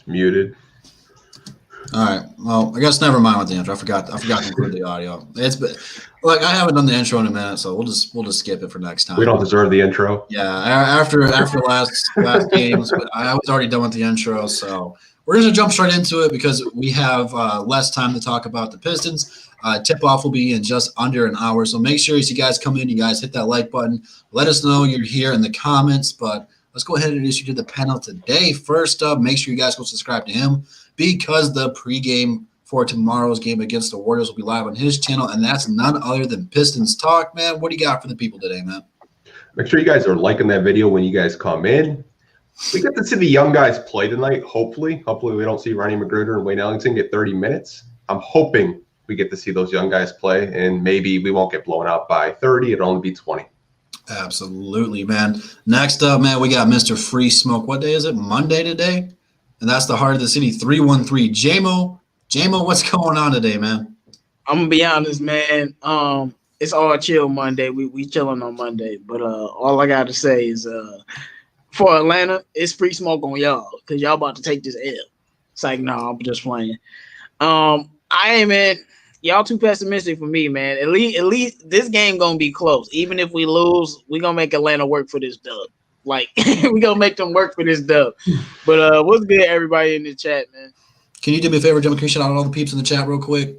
It's muted. All right. Well, I guess never mind with the intro. I forgot to include the audio. Like I haven't done the intro in a minute, so we'll just skip it for next time. We don't deserve the intro. Yeah. After last games, I was already done with the intro, so we're gonna jump straight into it because we have less time to talk about the Pistons. Tip off will be in just under an hour, so make sure as you guys come in, you guys hit that like button. Let us know you're here in the comments, but let's go ahead and introduce you to the panel today. First up, make sure you guys go subscribe to him, because the pregame for tomorrow's game against the Warriors will be live on his channel, and that's none other than Pistons Talk, man. What do you got for the people today, man? Make sure you guys are liking that video when you guys come in. We get to see the young guys play tonight, hopefully. Hopefully we don't see Ronnie McGruder and Wayne Ellington get 30 minutes. I'm hoping we get to see those young guys play, and maybe we won't get blown out by 30. It'll only be 20. Absolutely, man. Next up, man, we got Mr. Free Smoke. What day is it? Monday today? And that's the heart of the city, 313. J-Mo, what's going on today, man? I'm gonna be honest, man. It's all chill Monday. We chilling on Monday, but all I gotta say is for Atlanta, it's free smoke on y'all because y'all about to take this L. It's like, no, I'm just playing. I ain't, man. Y'all too pessimistic for me, man. At least this game gonna be close. Even if we lose, we gonna make Atlanta work for this dub. Like, we gonna make them work for this dub. But what's good, everybody in the chat, man? Can you do me a favor, Jim? Can you shout out all the peeps in the chat real quick?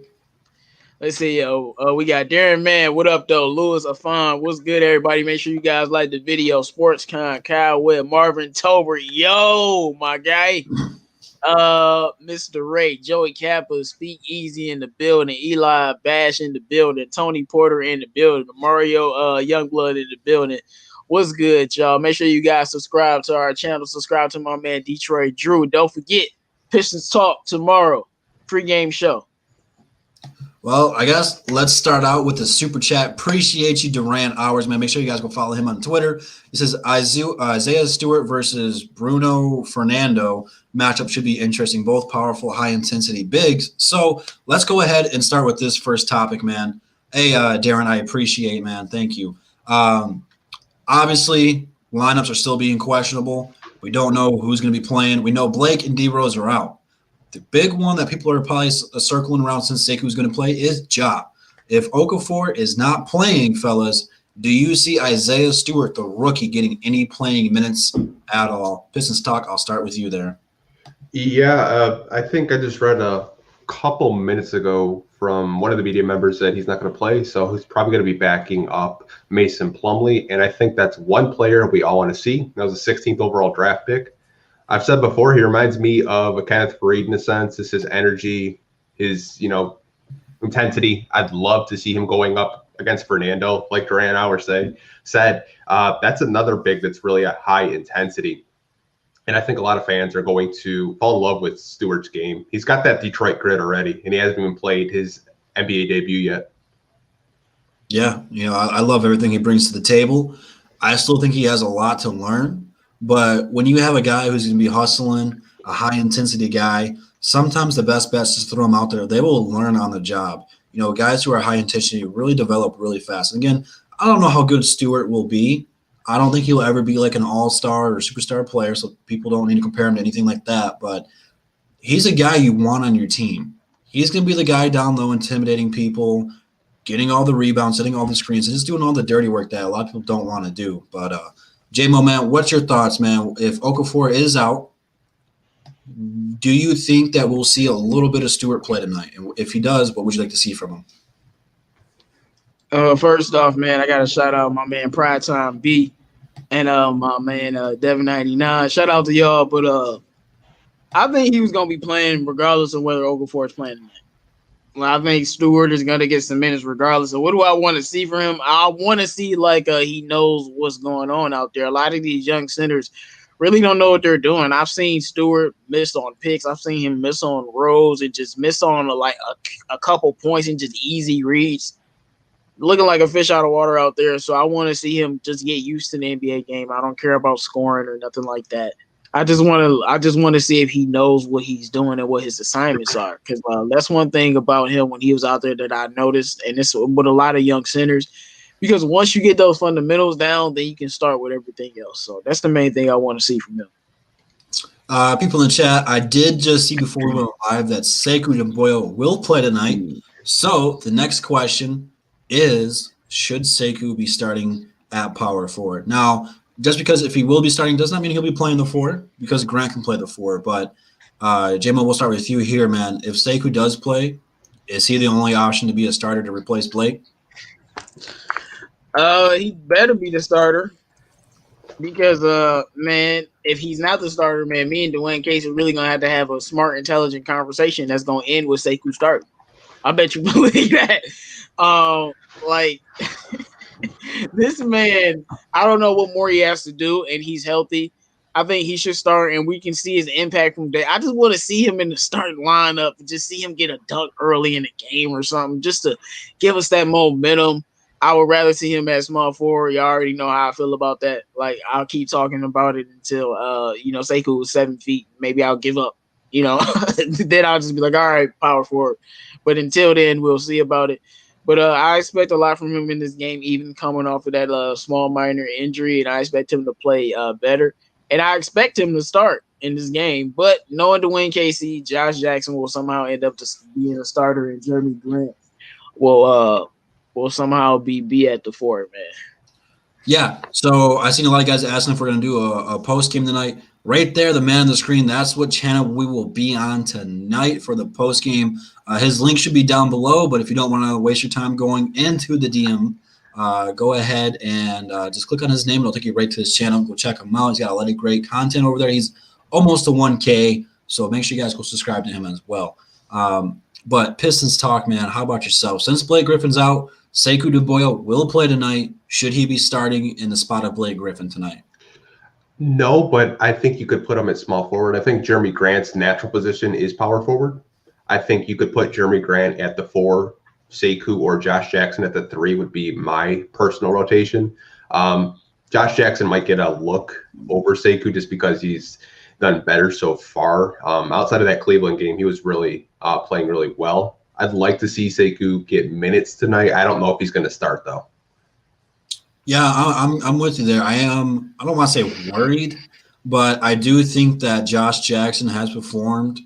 Let's see, yo. We got Darren, man. What up, though? Lewis Afan. What's good, everybody? Make sure you guys like the video. SportsCon, Kyle Webb, Marvin Tober. Yo, my guy. Mr. Ray, Joey Kappa, Speak Easy in the building. Eli Bash in the building. Tony Porter in the building. Mario Youngblood in the building. What's good, y'all? Make sure you guys subscribe to our channel. Subscribe to my man, Detroit Drew. Don't forget, Pistons Talk tomorrow. Pregame show. Well, I guess let's start out with the super chat. Appreciate you, Durant Hours, man. Make sure you guys go follow him on Twitter. He says Isaiah Stewart versus Bruno Fernando matchup should be interesting. Both powerful, high-intensity bigs. So let's go ahead and start with this first topic, man. Hey, Darren, I appreciate, man. Thank you. Obviously, lineups are still being questionable. We don't know who's going to be playing. We know Blake and D Rose are out. The big one that people are probably circling around since Sekou's going to play is Ja. If Okafor is not playing, fellas, do you see Isaiah Stewart, the rookie, getting any playing minutes at all? Pistons Talk, I'll start with you there. Yeah, I think I just read a couple minutes ago from one of the media members that he's not going to play, so he's probably going to be backing up Mason Plumlee, and I think that's one player we all want to see. That was a 16th overall draft pick. I've said before, he reminds me of a Kenneth Faried in a sense. It's his energy, his, intensity. I'd love to see him going up against Fernando, like Durant Hours said. That's another big that's really at high intensity. And I think a lot of fans are going to fall in love with Stewart's game. He's got that Detroit grit already, and he hasn't even played his NBA debut yet. Yeah, I love everything he brings to the table. I still think he has a lot to learn. But when you have a guy who's going to be hustling, a high-intensity guy, sometimes the best bet is to throw them out there. They will learn on the job. Guys who are high-intensity really develop really fast. And again, I don't know how good Stewart will be. I don't think he'll ever be like an all-star or superstar player, so people don't need to compare him to anything like that. But he's a guy you want on your team. He's going to be the guy down low intimidating people, getting all the rebounds, setting all the screens, and just doing all the dirty work that a lot of people don't want to do. But J-Mo, man, what's your thoughts, man? If Okafor is out, do you think that we'll see a little bit of Stewart play tonight? And if he does, what would you like to see from him? First off, man, I got to shout out my man Pride Time B and my man Devin 99. Shout out to y'all, but I think he was going to be playing regardless of whether Okafor is playing tonight. Well, I think Stewart is going to get some minutes regardless. So what do I want to see from him? I want to see he knows what's going on out there. A lot of these young centers really don't know what they're doing. I've seen Stewart miss on picks. I've seen him miss on rolls and just miss on a couple points and just easy reads. Looking like a fish out of water out there. So I want to see him just get used to the NBA game. I don't care about scoring or nothing like that. I just want to see if he knows what he's doing and what his assignments are. Because that's one thing about him when he was out there that I noticed, and it's with a lot of young centers. Because once you get those fundamentals down, then you can start with everything else. So that's the main thing I want to see from him. People in the chat, I did just see before we went live that Sekou Doumbouya will play tonight. So the next question is, should Sekou be starting at power forward? Now, just because if he will be starting does not mean he'll be playing the 4 because Grant can play the 4. But J-Mo, we'll start with you here, man. If Sekou does play, is he the only option to be a starter to replace Blake? He better be the starter. Because man, if he's not the starter, man, me and Dwayne Case are really gonna have a smart, intelligent conversation that's gonna end with Sekou starting. I bet you believe that. Like this man, I don't know what more he has to do, and he's healthy. I think he should start, and we can see his impact from day. I just want to see him in the starting lineup, just see him get a dunk early in the game or something, just to give us that momentum. I would rather see him at small forward. You already know how I feel about that. Like I'll keep talking about it until Sekou was 7 feet. Maybe I'll give up. Then I'll just be like, all right, power forward. But until then, we'll see about it. But I expect a lot from him in this game, even coming off of that small minor injury, and I expect him to play better. And I expect him to start in this game. But knowing Dwayne Casey, Josh Jackson will somehow end up being a starter, and Jeremy Grant will somehow be at the 4, man. Yeah. So I seen a lot of guys asking if we're going to do a post game tonight. Right there, the man on the screen, that's what channel we will be on tonight for the post game. His link should be down below, but if you don't want to waste your time going into the DM, go ahead and just click on his name. It'll take you right to his channel. Go check him out. He's got a lot of great content over there. He's almost to 1K, so make sure you guys go subscribe to him as well. But Pistons talk, man, how about yourself? Since Blake Griffin's out, Sekou Doumbouya will play tonight. Should he be starting in the spot of Blake Griffin tonight? No, but I think you could put him at small forward. I think Jeremy Grant's natural position is power forward. I think you could put Jeremy Grant at the 4, Sekou or Josh Jackson at the 3 would be my personal rotation. Josh Jackson might get a look over Sekou just because he's done better so far. Outside of that Cleveland game, he was really playing really well. I'd like to see Sekou get minutes tonight. I don't know if he's going to start though. Yeah, I'm with you there. I don't want to say worried, but I do think that Josh Jackson has performed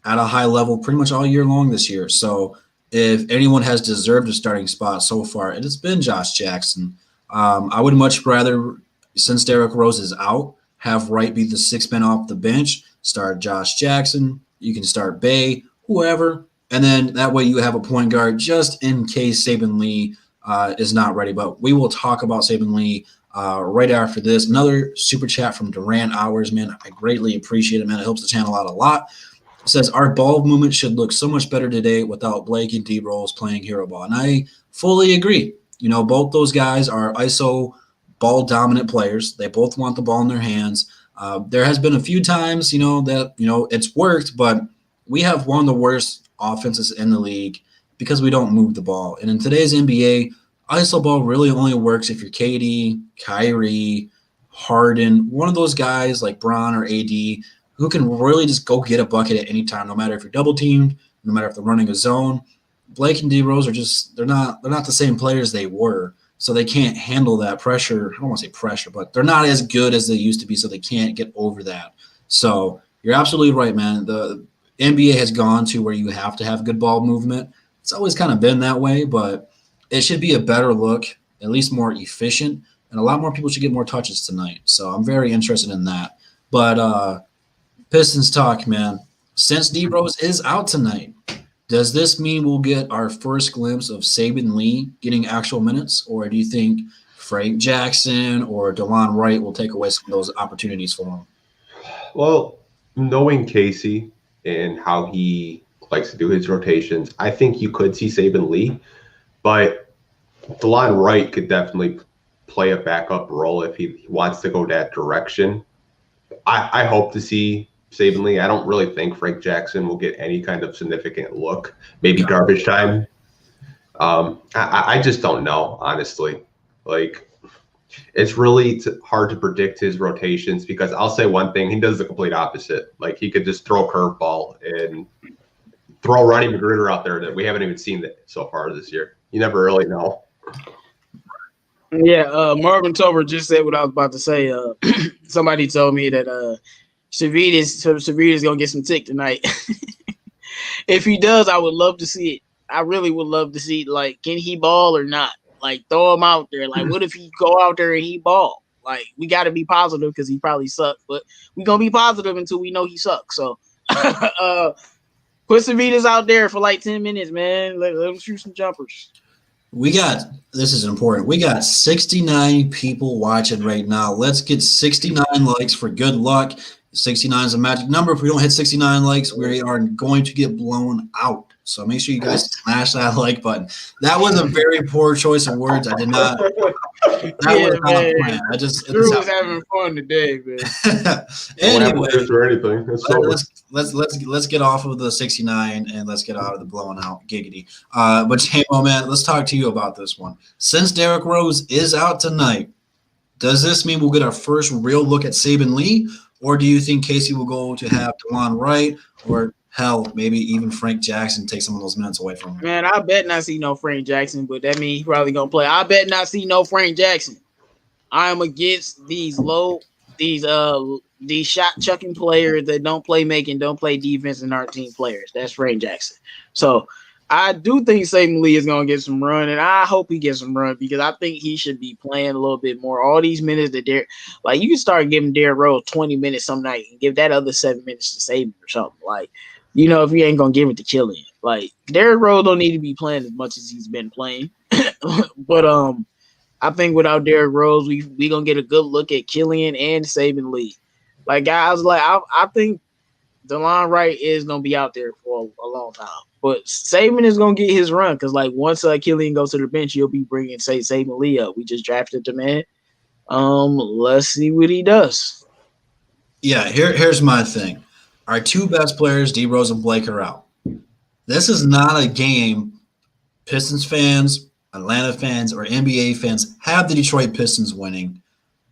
at a high level pretty much all year long this year. So if anyone has deserved a starting spot so far, it has been Josh Jackson. I would much rather, since Derrick Rose is out, have Wright be the 6th man off the bench, start Josh Jackson. You can start Bay, whoever. And then that way you have a point guard just in case Sabin Lee is not ready. But we will talk about Sabin Lee right after this. Another super chat from Durant Hours, man. I greatly appreciate it, man. It helps the channel out a lot. It says, our ball movement should look so much better today without Blake and D-Rose playing hero ball. And I fully agree. Both those guys are ISO ball dominant players. They both want the ball in their hands. There has been a few times, that, it's worked, but we have one of the worst offenses in the league because we don't move the ball. And in today's NBA, ISO ball really only works if you're KD, Kyrie, Harden, one of those guys like Bron or AD who can really just go get a bucket at any time, no matter if you're double teamed, no matter if they're running a zone. Blake and D-Rose are just they're not the same players they were, so they can't handle that pressure. I don't want to say pressure, but they're not as good as they used to be, so they can't get over that. So you're absolutely right, man. The NBA has gone to where you have to have good ball movement. It's always kind of been that way, but it should be a better look, at least more efficient, and a lot more people should get more touches tonight. So I'm very interested in that. But Pistons talk, man. Since D-Rose is out tonight, does this mean we'll get our first glimpse of Sabin Lee getting actual minutes, or do you think Frank Jackson or DeLon Wright will take away some of those opportunities for him? Well, knowing Casey and how he likes to do his rotations, I think you could see Sabin Lee, but DeLon Wright could definitely play a backup role if he wants to go that direction. I hope to see Sabin Lee. I don't really think Frank Jackson will get any kind of significant look. Maybe garbage time. I just don't know, honestly. Like, it's really hard to predict his rotations because I'll say one thing, he does the complete opposite. Like, he could just throw a curveball and throw Ronnie McGruder out there that we haven't even seen that so far this year. You never really know. Yeah, Marvin Tober just said what I was about to say. Somebody told me that Savitas gonna get some tick tonight. If he does, I would love to see it. I really would love to see, like, can he ball or not? Like, throw him out there. Like, what if he go out there and he ball? Like, we got to be positive because he probably sucks, but we gonna be positive until we know he sucks. So, put Savitas out there for like 10 minutes, man. Let him shoot some jumpers. This is important. We got 69 people watching right now. Let's get 69 likes for good luck. 69 is a magic number. If we don't hit 69 likes, we are going to get blown out. So make sure you guys smash that like button. That was a very poor choice of words. I did not. That was not a plan. Drew was having fun today, man. Anyway, or anything. let's get off of the 69 and let's get out of the blowing out giggity. But J-Mo, man, let's talk to you about this one. Since Derrick Rose is out tonight, does this mean we'll get our first real look at Sabin Lee? Or do you think Casey will go to have DeLon Wright, or hell, maybe even Frank Jackson take some of those minutes away from him? Man, I bet not see no Frank Jackson, but that means he's probably gonna play. I bet not see no Frank Jackson. I am against these shot chucking players that don't play making, don't play defense, and aren't team players. That's Frank Jackson. So I do think Sabin Lee is going to get some run, and I hope he gets some run because I think he should be playing a little bit more. All these minutes that like you can start giving Derrick Rose 20 minutes some night and give that other 7 minutes to Sabin or something. Like, if you ain't going to give it to Killian. Like, Derrick Rose don't need to be playing as much as he's been playing. But I think without Derrick Rose, we going to get a good look at Killian and Sabin Lee. Like, guys, I think DeLon Wright is going to be out there for a long time. But Sabin is going to get his run because, like, once Killian goes to the bench, he'll be bringing, Sabin Lee up. We just drafted the man. Let's see what he does. Yeah, here's my thing. Our two best players, D. Rose and Blake, are out. This is not a game Pistons fans, Atlanta fans, or NBA fans have the Detroit Pistons winning.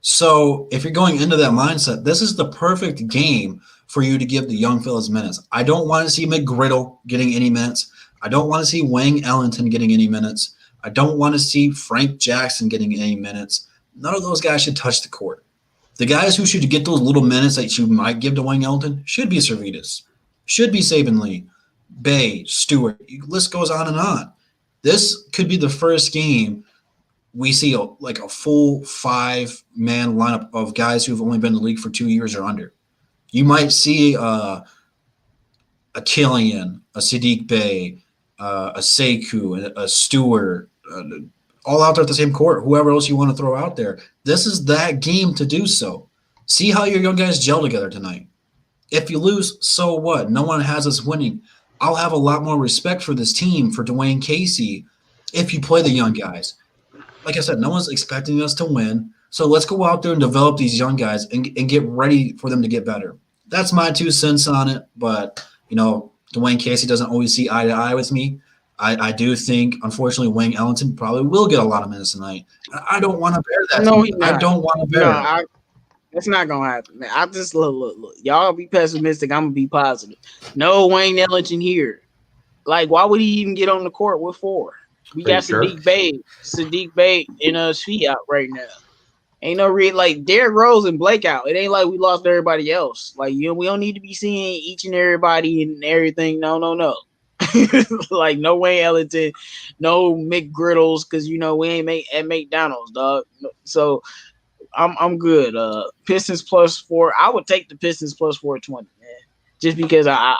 So if you're going into that mindset, this is the perfect game for you to give the young fellas minutes. I don't want to see McGriddle getting any minutes. I don't want to see Wayne Ellington getting any minutes. I don't want to see Frank Jackson getting any minutes. None of those guys should touch the court. The guys who should get those little minutes that you might give to Wayne Ellington should be Servitas, should be Sabin Lee, Bay, Stewart. The list goes on and on. This could be the first game we see a full 5-man lineup of guys who've only been in the league for 2 years or under. You might see a Killian, a Sadiq Bey, a Sekou, a Stewart, all out there at the same court, whoever else you want to throw out there. This is that game to do so. See how your young guys gel together tonight. If you lose, so what? No one has us winning. I'll have a lot more respect for this team, for Dwayne Casey, if you play the young guys. Like I said, no one's expecting us to win. So let's go out there and develop these young guys and get ready for them to get better. That's my 2 cents on it. But, Dwayne Casey doesn't always see eye to eye with me. I do think, unfortunately, Wayne Ellington probably will get a lot of minutes tonight. I don't want to bear that. No, he's not. I don't want to bear it. That's not going to happen, man. I just look. Y'all be pessimistic. I'm going to be positive. No Wayne Ellington here. Like, why would he even get on the court? What for? We got Sadiq Bey in his feet out right now. Ain't no like Derrick Rose and Blake out. It ain't like we lost everybody else. Like, we don't need to be seeing each and everybody and everything. No. Like, no Wayne Ellington, no McGriddles, because we ain't at McDonald's, dog. So I'm good. Pistons +4. I would take the Pistons +420, man. Just because I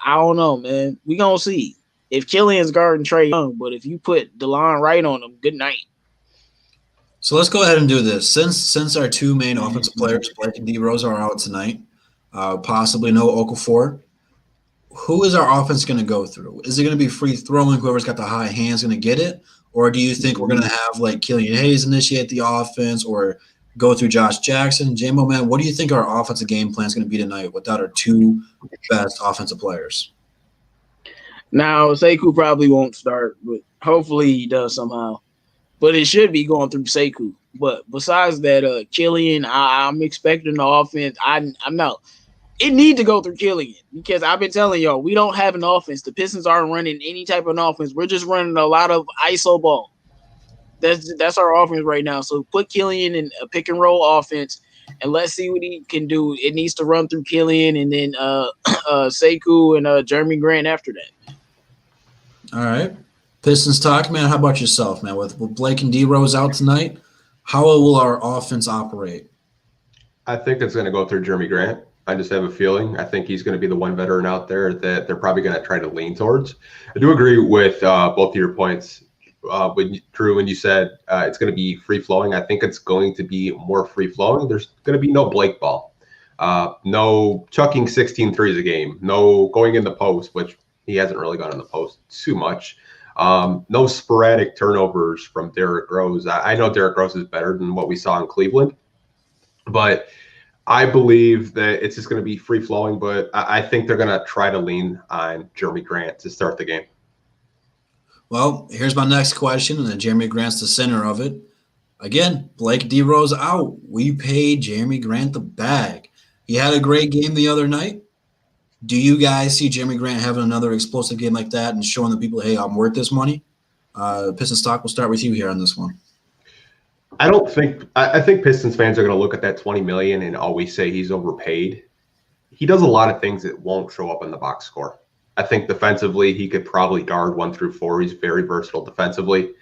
don't know, man. We gonna see. If Killian's guarding Trae Young, but if you put DeLon Wright on him, good night. So let's go ahead and do this. Since our 2 main offensive players, Blake and D. Rose, are out tonight, possibly no Okafor, who is our offense going to go through? Is it going to be free throwing? Whoever's got the high hands going to get it? Or do you think we're going to have like Killian Hayes initiate the offense or go through Josh Jackson? J-Mo, man, what do you think our offensive game plan is going to be tonight without our 2 best offensive players? Now, Sekou probably won't start, but hopefully he does somehow. But it should be going through Sekou. But besides that, Killian, I'm expecting the offense. I'm not. It need to go through Killian because I've been telling y'all, we don't have an offense. The Pistons aren't running any type of offense. We're just running a lot of ISO ball. That's our offense right now. So put Killian in a pick and roll offense, and let's see what he can do. It needs to run through Killian and then Sekou and Jeremy Grant after that. All right. Pistons talk, man. How about yourself, man? With Blake and D-Rose out tonight, how will our offense operate? I think it's going to go through Jeremy Grant. I just have a feeling. I think he's going to be the one veteran out there that they're probably going to try to lean towards. I do agree with both of your points. Drew, when you said it's going to be free-flowing, I think it's going to be more free-flowing. There's going to be no Blake ball. No chucking 16 threes a game. No going in the post, which he hasn't really gone in the post too much. No sporadic turnovers from Derrick Rose. I know Derrick Rose is better than what we saw in Cleveland, but I believe that it's just going to be free-flowing, but I think they're going to try to lean on Jeremy Grant to start the game. Well, here's my next question, and then Jeremy Grant's the center of it. Again, Blake D-Rose out. We paid Jeremy Grant the bag. He had a great game the other night. Do you guys see Jeremy Grant having another explosive game like that and showing the people, hey, I'm worth this money? Pistons Talk, we'll start with you here on this one. I think Pistons fans are going to look at that $20 million and always say he's overpaid. He does a lot of things that won't show up in the box score. I think defensively, he could probably guard 1 through 4. He's very versatile defensively.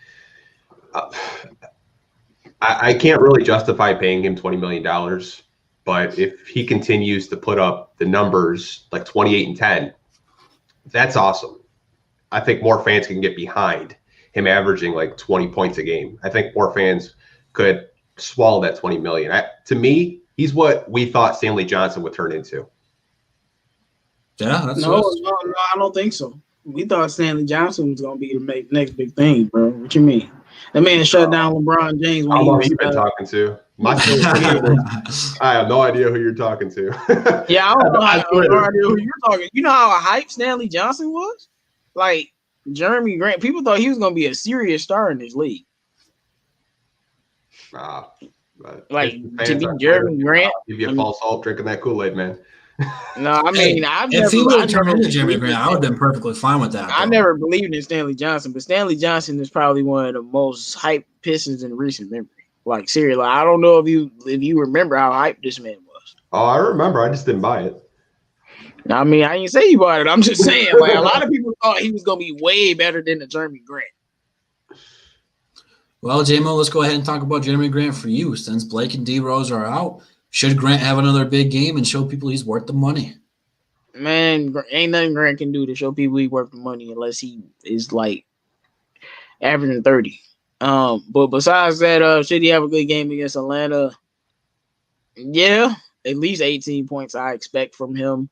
I can't really justify paying him $20 million, but if he continues to put up the numbers like 28 and 10, that's awesome. I think more fans can get behind him averaging like 20 points a game. I think more fans could swallow that $20 million. To me, he's what we thought Stanley Johnson would turn into. Yeah, that's no, I don't think so. We thought Stanley Johnson was going to be the next big thing, bro. What you mean? That man shut down LeBron James. How long have you been talking to? I have no idea who you're talking to. Yeah, I have no idea who you're talking. You know how hype Stanley Johnson was? Like Jeremy Grant. People thought he was going to be a serious star in this league. Like to be Jeremy Grant. Give you a false hope drinking that Kool-Aid, man. No, I mean, if he would have turned into Jeremy Grant, I would have been perfectly fine with that. I never believed in Stanley Johnson, but Stanley Johnson is probably one of the most hyped Pistons in recent memory. Like seriously, I don't know if you remember how hyped this man was. Oh, I remember. I just didn't buy it. I mean, I didn't say you bought it. I'm just saying, like a lot of people thought he was gonna be way better than the Jeremy Grant. Well, J-Mo, let's go ahead and talk about Jeremy Grant for you. Since Blake and D-Rose are out, should Grant have another big game and show people he's worth the money? Man, ain't nothing Grant can do to show people he's worth the money unless he is like averaging 30. But besides that, should he have a good game against Atlanta? Yeah, at least 18 points I expect from him.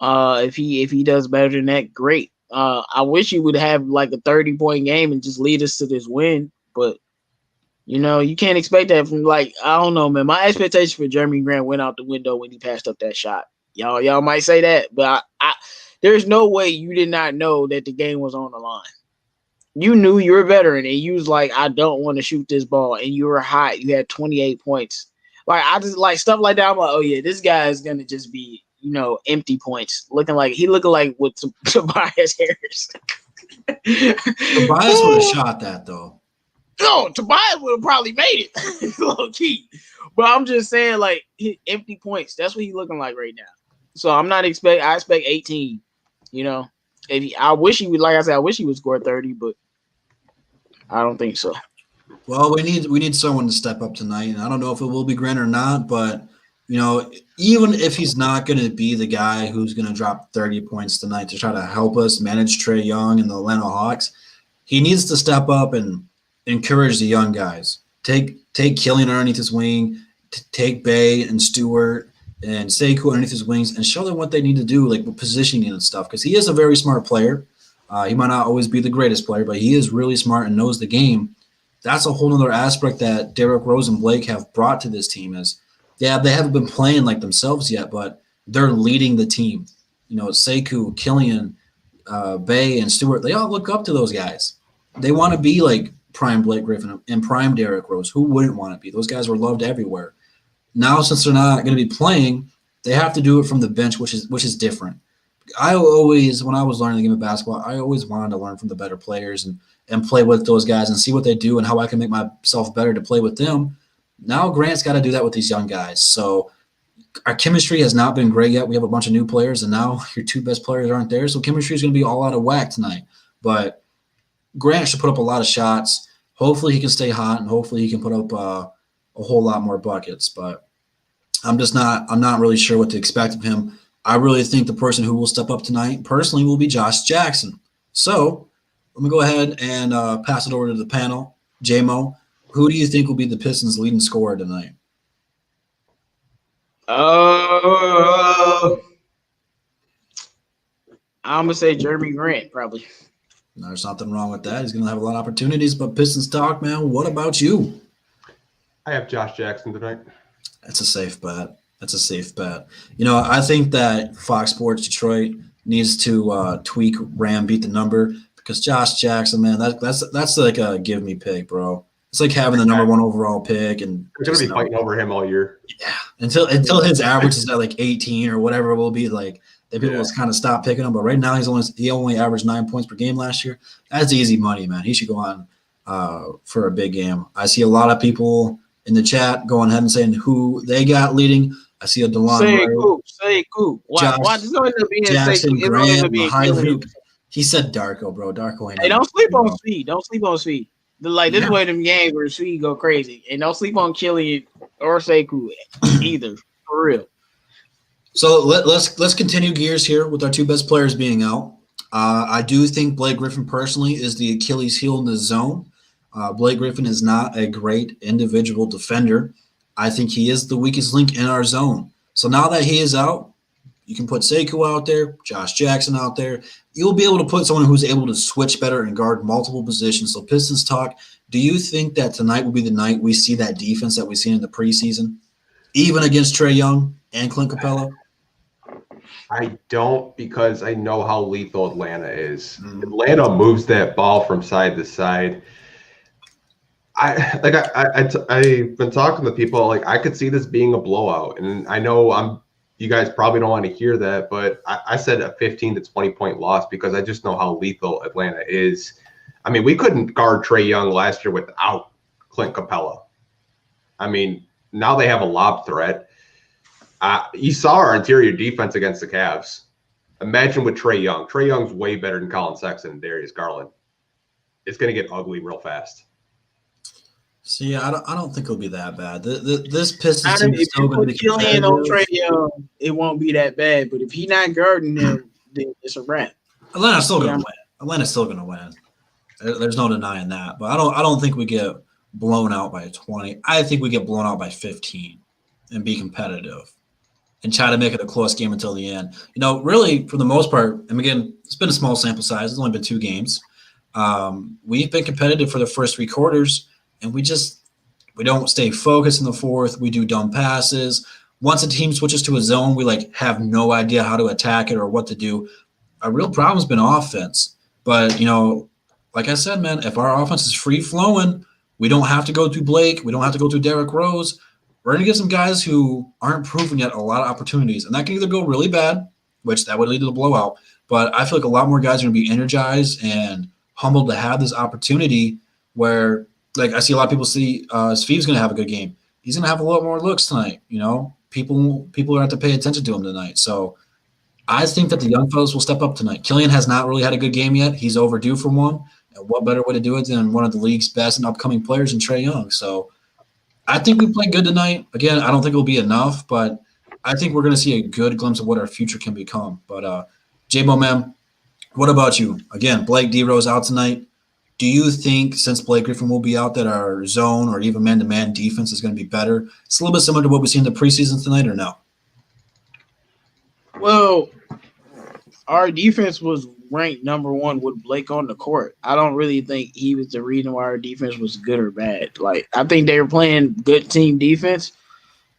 If he does better than that, great. I wish he would have like a 30-point game and just lead us to this win. But you know, you can't expect that from I don't know, man. My expectation for Jeremy Grant went out the window when he passed up that shot. Y'all might say that, but I there's no way you did not know that the game was on the line. You knew you were a veteran, and you was like, I don't want to shoot this ball, and you were hot. You had 28 points. Like I just like stuff like that. I'm like, oh yeah, this guy is gonna just be, empty points, looking like with Tobias Harris. Tobias would have shot that though. No, Tobias would have probably made it, low key. But I'm just saying, like, empty points. That's what he's looking like right now. So I expect 18. I wish he would. Like I said, I wish he would score 30, but I don't think so. Well, we need someone to step up tonight, and I don't know if it will be Grant or not. But even if he's not going to be the guy who's going to drop 30 points tonight to try to help us manage Trae Young and the Atlanta Hawks, he needs to step up and encourage the young guys. Take Killian underneath his wing, take Bay and Stewart and Sekou underneath his wings and show them what they need to do, like with positioning and stuff, because he is a very smart player. He might not always be the greatest player, but he is really smart and knows the game. That's a whole other aspect that Derrick Rose and Blake have brought to this team is, they haven't been playing like themselves yet, but they're leading the team. Sekou, Killian, Bay, and Stewart, they all look up to those guys. They want to be like prime Blake Griffin and prime Derrick Rose. Who wouldn't want to be? Those guys were loved everywhere. Now, since they're not going to be playing, they have to do it from the bench, which is different. I always, when I was learning the game of basketball, I always wanted to learn from the better players and play with those guys and see what they do and how I can make myself better to play with them. Now Grant's got to do that with these young guys. So our chemistry has not been great yet. We have a bunch of new players, and now your two best players aren't there. So chemistry is going to be all out of whack tonight. But Grant should put up a lot of shots. Hopefully he can stay hot, and hopefully he can put up a whole lot more buckets. But I'm not really sure what to expect of him. I really think the person who will step up tonight personally will be Josh Jackson. So let me go ahead and pass it over to the panel. J-Mo, who do you think will be the Pistons' leading scorer tonight? I'm gonna say Jeremy Grant, probably. There's nothing wrong with that. He's going to have a lot of opportunities. But Pistons talk, man. What about you? I have Josh Jackson tonight. That's a safe bet. You know, I think that Fox Sports Detroit needs to tweak Ram beat the number, because Josh Jackson, man, that's like a give me pick, bro. It's like having the number 1 overall pick, and we're going to be fighting over him all year. Yeah, until his average is at like 18 or whatever it will be, like that people will kind of stop picking him. But right now he only averaged 9 points per game last year. That's easy money, man. He should go on for a big game. I see a lot of people in the chat going ahead and saying who they got leading. I see a DeLon. Say Coop. Why does it end up being Jackson, Grant, Killian? He said Darko, bro. Darko ain't. Hey, don't sleep on Speed. Don't sleep on Speed. Like this way them games where Speed go crazy, and don't sleep on Killian or Sekou either, for real. So let's continue gears here with our two best players being out. I do think Blake Griffin personally is the Achilles heel in the zone. Blake Griffin is not a great individual defender. I think he is the weakest link in our zone. So now that he is out, you can put Sekou out there, Josh Jackson out there. You'll be able to put someone who's able to switch better and guard multiple positions. So Pistons talk, do you think that tonight will be the night we see that defense that we've seen in the preseason, even against Trae Young and Clint Capella? I don't, because I know how lethal Atlanta is. Atlanta moves that ball from side to side. I've been talking to people, like I could see this being a blowout, and I know you guys probably don't want to hear that, but I said a 15 to 20 point loss because I just know how lethal Atlanta is. I mean, we couldn't guard Trae Young last year without Clint Capella. I mean, now they have a lob threat. You saw our interior defense against the Cavs. Imagine with Trae Young. Trae Young's way better than Colin Sexton and Darius Garland. It's going to get ugly real fast. So yeah, I don't think it'll be that bad. This Pistons team is still going to be Killian on Trae Young, it won't be that bad. But if he's not guarding him, then it's a wrap. Atlanta's still going to win. There's no denying that. But I don't think we get blown out by 20. I think we get blown out by 15 and be competitive and try to make it a close game until the end. You know, really, for the most part, and again, it's been a small sample size. It's only been 2 games. We've been competitive for the first 3 quarters. And we don't stay focused in the fourth. We do dumb passes. Once a team switches to a zone, we have no idea how to attack it or what to do. Our real problem's been offense. But, you know, like I said, man, if our offense is free flowing, we don't have to go through Blake. We don't have to go through Derrick Rose. We're going to get some guys who aren't proven yet a lot of opportunities. And that can either go really bad, which that would lead to the blowout. But I feel like a lot more guys are going to be energized and humbled to have this opportunity where – like I see a lot of people see Sveev's going to have a good game. He's going to have a lot more looks tonight. You know, people are going to have to pay attention to him tonight. So I think that the young fellas will step up tonight. Killian has not really had a good game yet. He's overdue for one. And what better way to do it than one of the league's best and upcoming players in Trae Young? So I think we play good tonight. Again, I don't think it'll be enough, but I think we're going to see a good glimpse of what our future can become. But J-Mo, man, what about you? Again, Blake D-Rose out tonight. Do you think, since Blake Griffin will be out, that our zone or even man-to-man defense is going to be better? It's a little bit similar to what we see in the preseason tonight, or no? Well, our defense was ranked number 1 with Blake on the court. I don't really think he was the reason why our defense was good or bad. Like, I think they were playing good team defense.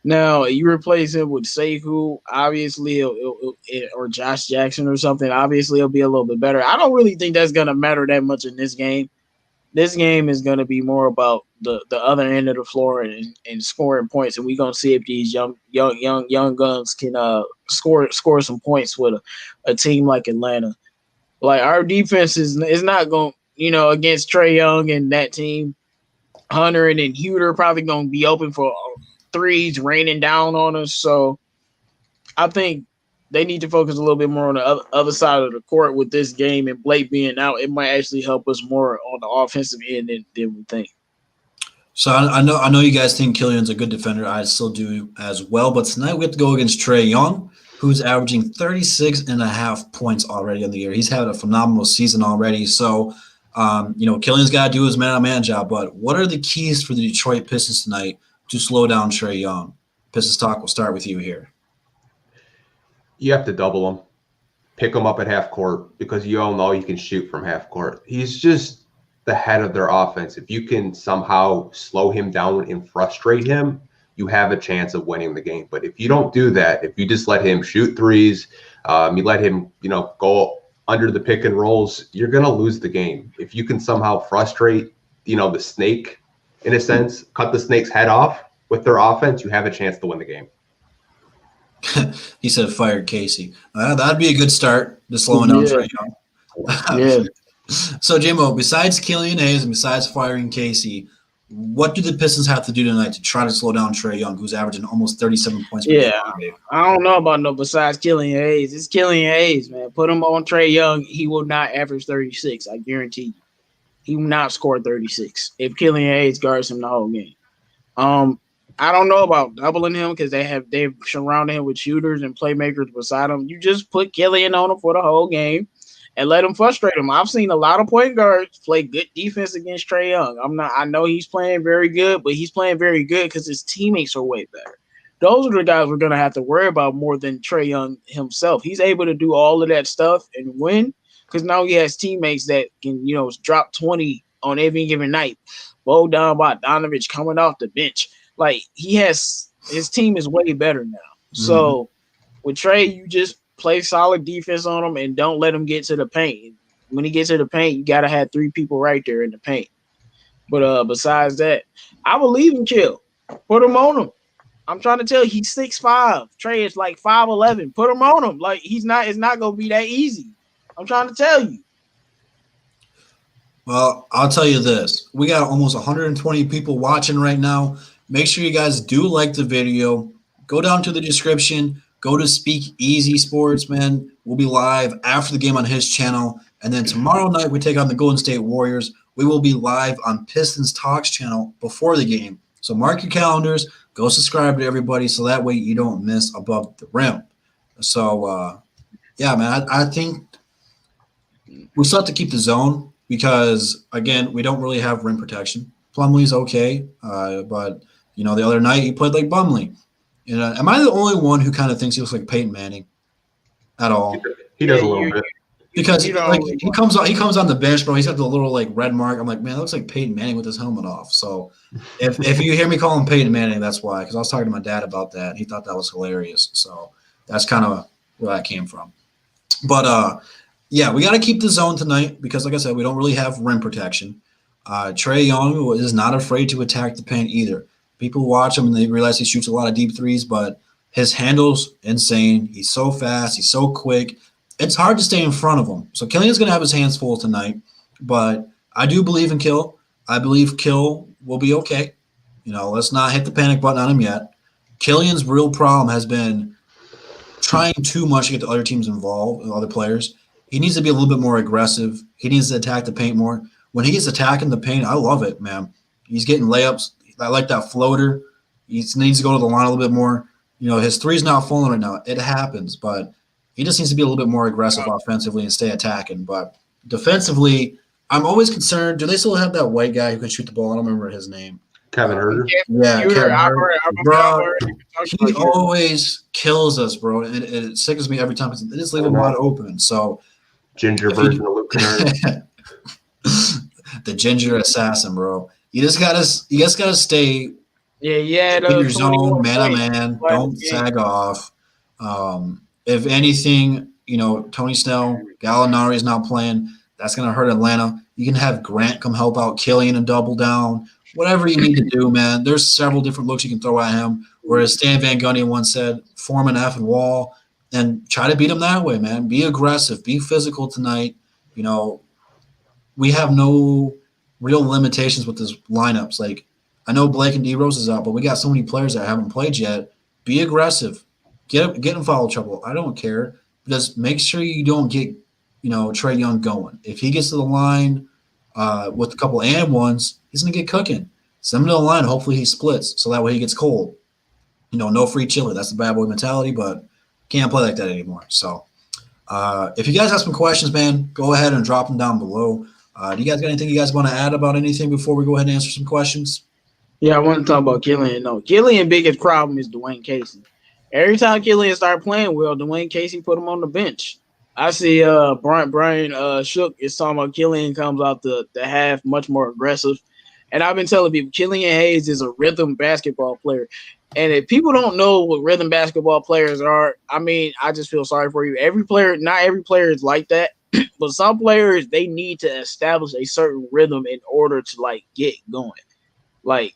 Now, you replace him with Sekou, obviously, or Josh Jackson or something, obviously it'll be a little bit better. I don't really think that's going to matter that much in this game. This game is going to be more about the other end of the floor and scoring points, and we're going to see if these young guns can score some points with a team like Atlanta. Like, our defense is not going against Trae Young and that team. Hunter and then Huter probably going to be open for threes raining down on us. So I think they need to focus a little bit more on the other side of the court with this game, and Blake being out. It might actually help us more on the offensive end than we think. So I know you guys think Killian's a good defender. I still do as well. But tonight we have to go against Trae Young, who's averaging 36.5 points already on the year. He's had a phenomenal season already. So, Killian's got to do his man-on-man job. But what are the keys for the Detroit Pistons tonight to slow down Trae Young? Pistons Talk, we'll start with you here. You have to double him. Pick him up at half court because you all know you can shoot from half court. He's just the head of their offense. If you can somehow slow him down and frustrate him, you have a chance of winning the game. But if you don't do that, if you just let him shoot threes, you let him, go under the pick and rolls, you're going to lose the game. If you can somehow frustrate, the snake, in a sense, cut the snake's head off with their offense, you have a chance to win the game. He said fired Casey. That'd be a good start to slowing down Trae Young. Yeah. So, Jimbo, besides Killian Hayes and besides firing Casey, what do the Pistons have to do tonight to try to slow down Trae Young, who's averaging almost 37 points per game? I don't know about no besides Killian Hayes. It's Killian Hayes, man. Put him on Trae Young. He will not average 36. I guarantee you. He will not score 36 if Killian Hayes guards him the whole game. I don't know about doubling him because they've surrounded him with shooters and playmakers beside him. You just put Killian on him for the whole game and let him frustrate him. I've seen a lot of point guards play good defense against Trae Young. I know he's playing very good, but he's playing very good because his teammates are way better. Those are the guys we're going to have to worry about more than Trae Young himself. He's able to do all of that stuff and win because now he has teammates that can, drop 20 on every given night. Bogdan Bogdanović coming off the bench. Like, his team is way better now. So with Trae, you just play solid defense on him and don't let him get to the paint. When he gets to the paint, you got to have three people right there in the paint. But besides that, I believe in Kill. Put him on him. I'm trying to tell you, he's 6'5". Trae is like 5'11". Put him on him. Like, it's not going to be that easy. I'm trying to tell you. Well, I'll tell you this. We got almost 120 people watching right now. Make sure you guys do like the video. Go down to the description. Go to Speak Easy Sports, man. We'll be live after the game on his channel. And then tomorrow night, we take on the Golden State Warriors. We will be live on Pistons Talks channel before the game. So mark your calendars. Go subscribe to everybody so that way you don't miss Above the Rim. So, man, I think we still have to keep the zone because, again, we don't really have rim protection. Plumlee's okay, but – the other night he played like Bumley. Am I the only one who kind of thinks he looks like Peyton Manning at all? He does a little bit. Because he comes on the bench, bro. He's got the little red mark. I'm like, man, that looks like Peyton Manning with his helmet off. So if you hear me call him Peyton Manning, that's why. Because I was talking to my dad about that. He thought that was hilarious. So that's kind of where that came from. But we got to keep the zone tonight because, like I said, we don't really have rim protection. Trae Young is not afraid to attack the paint either. People watch him and they realize he shoots a lot of deep threes, but his handle's insane. He's so fast. He's so quick. It's hard to stay in front of him. So Killian's going to have his hands full tonight, but I do believe in Kill. I believe Kill will be okay. Let's not hit the panic button on him yet. Killian's real problem has been trying too much to get the other teams involved, other players. He needs to be a little bit more aggressive. He needs to attack the paint more. When he gets attacking the paint, I love it, man. He's getting layups. I like that floater. He needs to go to the line a little bit more. His three's not falling right now. It happens, but he just needs to be a little bit more aggressive offensively and stay attacking. But defensively, I'm always concerned. Do they still have that white guy who can shoot the ball? I don't remember his name. Kevin Herter. Yeah, Kevin Herter. Bro, he always kills us, bro. And it sickens me every time. They just leave him wide open. So ginger version of Luke Kennard. The ginger assassin, bro. You just gotta stay in your zone, man on man. Don't sag off. If anything, Tony Snell, Gallinari is not playing. That's gonna hurt Atlanta. You can have Grant come help out Killian and double down. Whatever you need to do, man. There's several different looks you can throw at him. Whereas Stan Van Gundy once said, form an effing wall and try to beat him that way, man. Be aggressive. Be physical tonight. we have no real limitations with this lineups. Like, I know Blake and D Rose is out, but we got so many players that haven't played yet. Be aggressive. Get in foul trouble. I don't care. Just make sure you don't get, Trae Young going. If he gets to the line with a couple and ones, he's gonna get cooking. Send him to the line. Hopefully he splits, so that way he gets cold. No free chiller. That's the bad boy mentality, but can't play like that anymore. So, if you guys have some questions, man, go ahead and drop them down below. Do you guys got anything you guys want to add about anything before we go ahead and answer some questions? Yeah, I want to talk about Killian. No, Killian's biggest problem is Dwayne Casey. Every time Killian started playing well, Dwayne Casey put him on the bench. I see Brian Shook is talking about Killian comes out the half much more aggressive. And I've been telling people Killian Hayes is a rhythm basketball player. And if people don't know what rhythm basketball players are, I mean, I just feel sorry for you. Not every player is like that. But some players, they need to establish a certain rhythm in order to get going. Like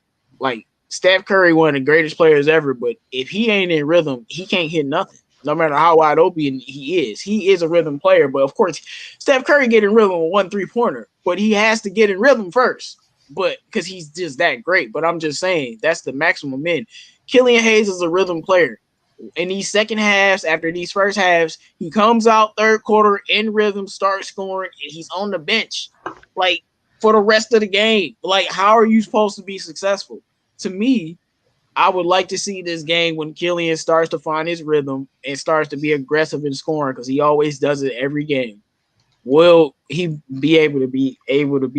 Steph Curry, one of the greatest players ever, but if he ain't in rhythm, he can't hit nothing. No matter how wide open he is a rhythm player. But of course, Steph Curry get in rhythm with 1 3-pointer, but he has to get in rhythm first. But because he's just that great. But I'm just saying that's the maximum in. Killian Hayes is a rhythm player. In these second halves, after these first halves, he comes out third quarter in rhythm, starts scoring, and he's on the bench for the rest of the game. How are you supposed to be successful? To me, I would like to see this game when Killian starts to find his rhythm and starts to be aggressive in scoring, because he always does it every game. Will he be able to be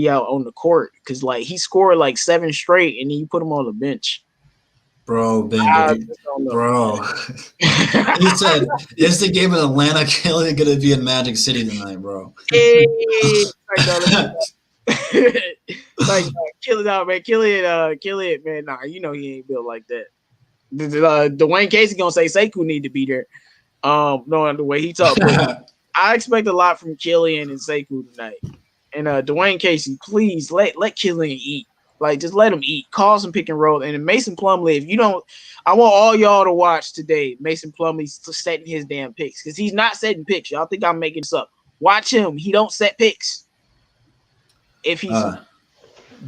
out on the court? Because he scored 7 straight, and then you put him on the bench. Bro, Ben, bro. He said, "Is the game in Atlanta? Killian gonna be in Magic City tonight, bro." Hey, Killian, man. Killian, man. Nah, he ain't built like that. Dwayne Casey gonna say Sekou need to be there. Knowing the way he talked. I expect a lot from Killian and Sekou tonight. And Dwayne Casey, please let Killian eat. Just let him eat. Call some pick and roll. And Mason Plumlee, if you don't, I want all y'all to watch today. Mason Plumlee setting his damn picks, because he's not setting picks. Y'all think I'm making this up? Watch him. He don't set picks. If he's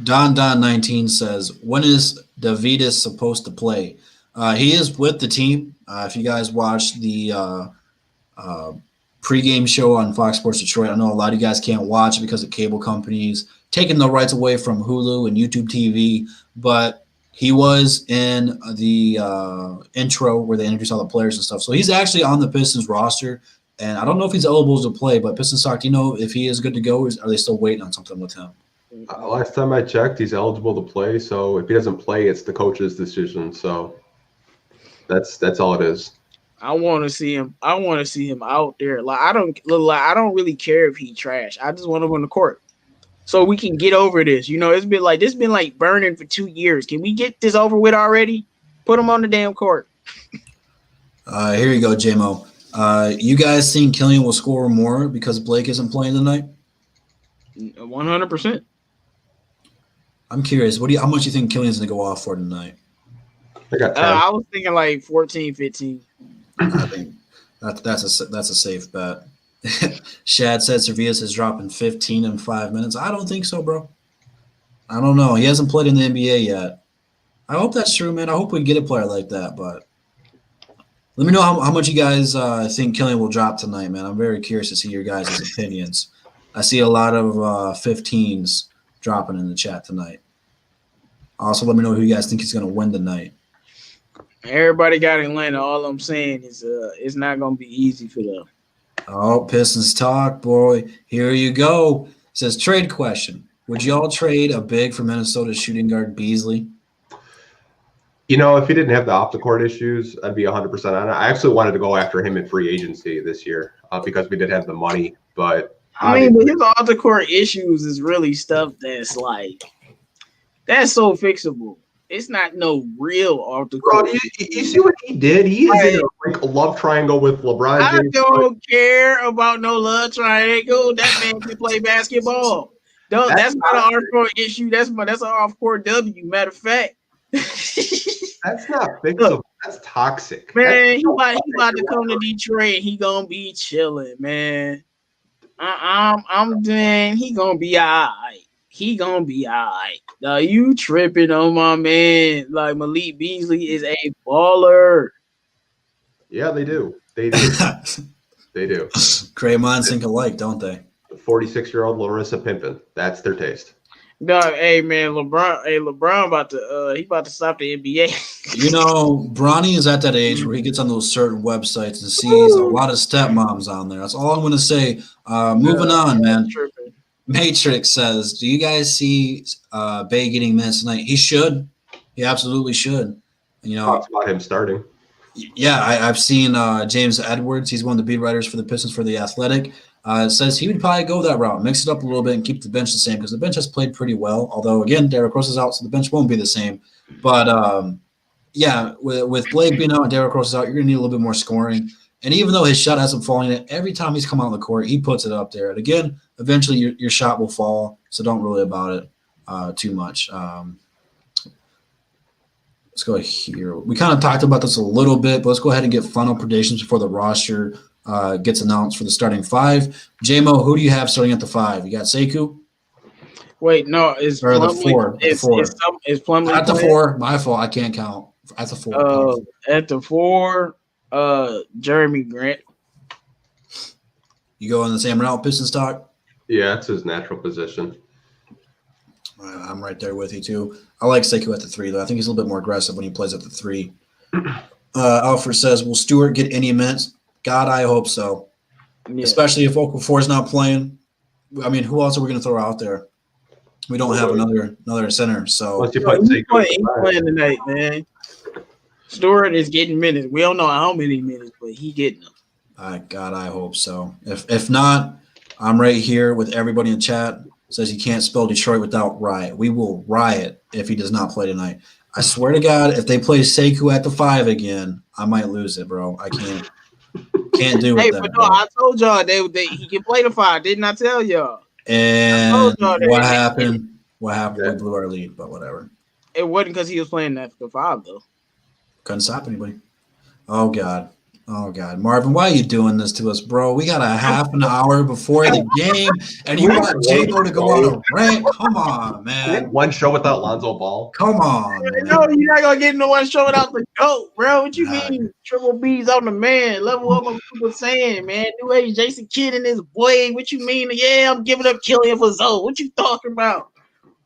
Don 19 says, when is Davidus supposed to play? He is with the team. If you guys watch the pregame show on Fox Sports Detroit, I know a lot of you guys can't watch it because of cable companies taking the rights away from Hulu and YouTube TV, but he was in the intro where they introduced all the players and stuff. So he's actually on the Pistons roster, and I don't know if he's eligible to play, but Pistons talk, do you know if he is good to go, or are they still waiting on something with him? Last time I checked, he's eligible to play. So if he doesn't play, it's the coach's decision. So that's all it is. I want to see him. I want to see him out there. I don't really care if he trash. I just want him on the court, so we can get over this. It's been burning for 2 years. Can we get this over with already? Put him on the damn court. Here you go, JMO. You guys think Killian will score more because Blake isn't playing tonight? 100%. I'm curious. How much do you think Killian's gonna go off for tonight? I got 10. I was thinking 14, 15. I think that's a safe bet. Shad said Servias is dropping 15 in 5 minutes. I don't think so, bro. I don't know. He hasn't played in the NBA yet. I hope that's true, man. I hope we get a player like that. But let me know how much you guys think Killian will drop tonight, man. I'm very curious to see your guys' opinions. I see a lot of 15s dropping in the chat tonight. Also, let me know who you guys think is going to win tonight. Everybody got Atlanta. All I'm saying is it's not going to be easy for them. Oh, Pistons talk, boy. Here you go. It says, trade question. Would y'all trade a big for Minnesota's shooting guard Beasley? If he didn't have the off-the-court issues, I'd be 100% on it. I actually wanted to go after him in free agency this year because we did have the money. But but his off-the-court issues is really stuff that's so fixable. It's not no real off the court. Bro, you see what he did? He is in a love triangle with LeBron James. I don't care about no love triangle. That man can play basketball. That's not an off-court issue. That's an off-court W. Matter of fact. That's not fixable. That's toxic. Man, he about to come to Detroit. He gonna be chilling, man. I'm saying he gonna be alright. He gonna be alright. Now you tripping on my man? Like Malik Beasley is a baller. Yeah, they do. They do. They do. Draymond think alike, don't they? 46-year-old Larissa Pimpin. That's their taste. Dog, hey man, LeBron about to he about to stop the NBA. You know, Bronny is at that age where he gets on those certain websites and sees a lot of stepmoms on there. That's all I'm going to say. Moving on, man. Tripping. Matrix says, do you guys see Bay getting minutes tonight? He should. He absolutely should. You know, Talks about him starting. yeah, I've seen James Edwards. He's one of the beat writers for the Pistons for The Athletic. Says he would probably go that route, mix it up a little bit and keep the bench the same because the bench has played pretty well. Although, again, Derrick Rose is out, so the bench won't be the same. But, yeah, with Blake being out and Derrick Rose is out, you're going to need a little bit more scoring. And even though his shot hasn't fallen in, every time he's come out on the court, he puts it up there. And, again, eventually your shot will fall, so don't worry about it too much. Let's go here. We kind of talked about this a little bit, but let's go ahead and get final predictions before the roster gets announced for the starting five. J-Mo, who do you have starting at the five? You got Sekou? Wait, no, it's Or the Plumlee. four. It's Plumlee At the playing? four. My fault. I can't count. At the four. At the four, Jeremy Grant. You go on the same route, Pistons talk? Yeah, it's his natural position. I'm right there with you, too. I like Sekou at the three, though. I think he's a little bit more aggressive when he plays at the three. Alfred says, will Stewart get any minutes? God, I hope so. Yeah. Especially if Okafor's not playing. I mean, who else are we going to throw out there? We don't have another center. So Once you put He's Sekou playing tonight, man. Stewart is getting minutes. We don't know how many minutes, but he getting them. God, I hope so. If not, I'm right here with everybody in chat. Says he can't spell Detroit without riot. We will riot if he does not play tonight. I swear to God, if they play Sekou at the five again, I might lose it, bro. I can't do it. Hey, that, but no, I told y'all he can play the five. Didn't I tell y'all? And what happened? What happened? Yeah. We blew our lead, but whatever. It wasn't because he was playing that the five though. Couldn't stop anybody. Oh God. Marvin, why are you doing this to us, bro? We got a half an hour before the game, and you want J-Bo to go on a rant? Come on, man. One show without Lonzo Ball. Come on, man. No, you're not gonna get no one showing out the GOAT, bro. What you mean? Triple B's on the man. Level up what people saying, man. New age Jason Kidd and his boy. What you mean? Yeah, I'm giving up Killian for Zoe. What you talking about?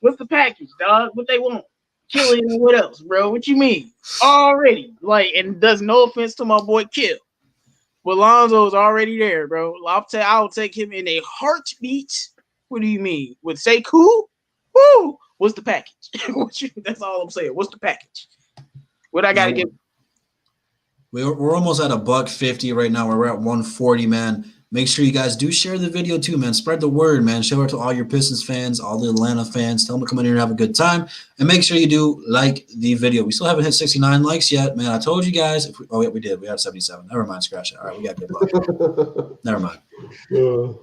What's the package, dog? What they want? Killian and what else, bro? What you mean? Already. Like, and does no offense to my boy Kill. But Lonzo's already there, bro. I'll take him in a heartbeat. What do you mean? With Sekou? Woo! What's the package? That's all I'm saying. What's the package? What I gotta get? We're almost at $150 right now. We're at 140, man. Make sure you guys do share the video too, man. Spread the word, man. Show it to all your Pistons fans, all the Atlanta fans. Tell them to come in here and have a good time. And make sure you do like the video. We still haven't hit 69 likes yet, man. I told you guys. Yeah, we did. We had 77. Never mind. Scratch it. All right, we got good luck. Never mind.